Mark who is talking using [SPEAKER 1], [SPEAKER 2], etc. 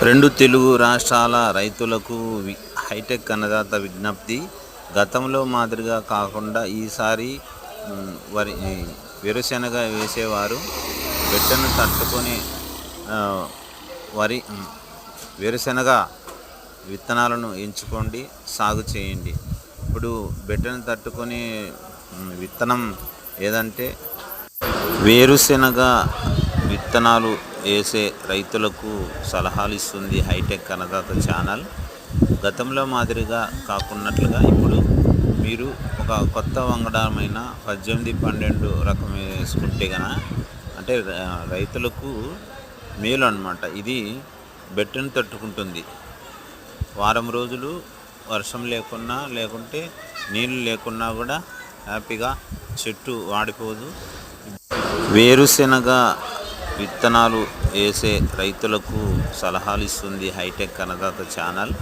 [SPEAKER 1] రెండు తెలుగు రాష్ట్రాల రైతులకు హైటెక్ అన్నదాత విజ్ఞప్తి. గతంలో మాదిరిగా కాకుండా ఈసారి వరి వేరుశెనగ వేసేవారు బిడ్డను తట్టుకొని వరి వేరుశెనగ విత్తనాలను ఎంచుకోండి, సాగు చేయండి. ఇప్పుడు బిడ్డను తట్టుకొని విత్తనం ఏదంటే వేరుశెనగ విత్తనాలు వేసే రైతులకు సలహాలు ఇస్తుంది హైటెక్ అన్నదాత ఛానల్. గతంలో మాదిరిగా కాకున్నట్లుగా ఇప్పుడు మీరు ఒక కొత్త వంగడమైన 18-12 రకం వేసుకుంటే అంటే రైతులకు మేలు అన్నమాట. ఇది బెట్టను తట్టుకుంటుంది. వారం రోజులు వర్షం లేకుంటే నీళ్ళు లేకున్నా కూడా హ్యాపీగా చెట్టు వాడిపోదు. వేరుశెనగ విత్తనాలు వేసే రైతులకు సలహాలు ఇస్తుంది హైటెక్ అన్నదాత ఛానల్.